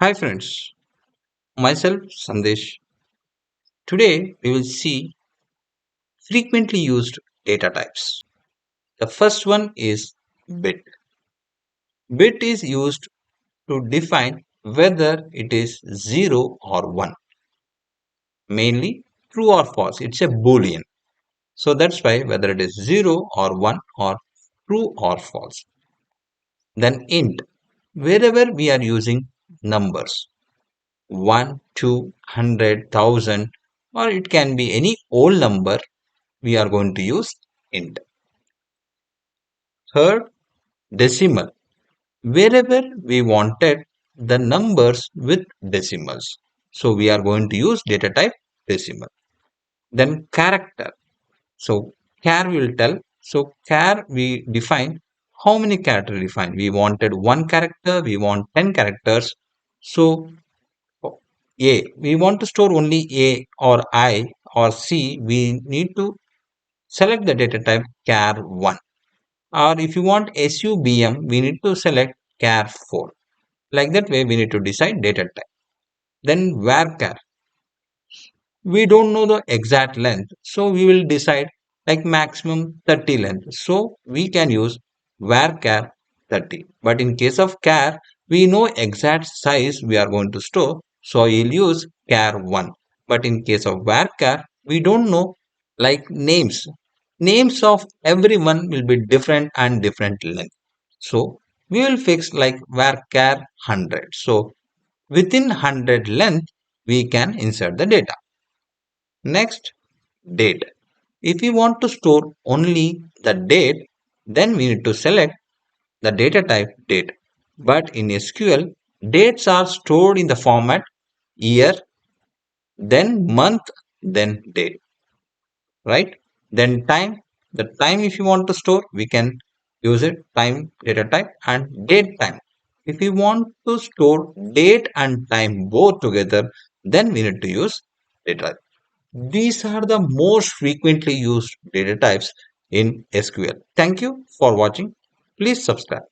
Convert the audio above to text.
Hi friends, myself Sandesh. Today we will see frequently used data types. The first one is bit. Bit is used to define whether it is 0 or 1, mainly true or false. It's a boolean. So that's why whether it is 0 or 1 or true or false. Then int. Wherever we are using numbers 1, 2, 100, 1000, or it can be any whole number, we are going to use int. Third, decimal. Wherever we wanted the numbers with decimals. So we are going to use data type decimal. Then character. So char will tell. So char we define how many characters we define. We wanted one character, we want 10 characters. So A, we want to store only A or I or C. We need to select the data type char 1. Or if you want SUBM, we need to select char 4. Like that way, we need to decide data type. Then varchar. We don't know the exact length, so we will decide like maximum 30 length. So we can use varchar 30. But in case of char, we know exact size we are going to store, so we'll use char 1. But in case of varchar, we don't know like names. Names of everyone will be different and different length. So we will fix like varchar 100. So within 100 length, we can insert the data. Next, date. If we want to store only the date, then we need to select the data type date. But in SQL, dates are stored in the format year, then month, then date, right? Then time. The time if you want to store, we can use it time data type and date time. If we want to store date and time both together, then we need to use data. These are the most frequently used data types in SQL. Thank you for watching. Please subscribe.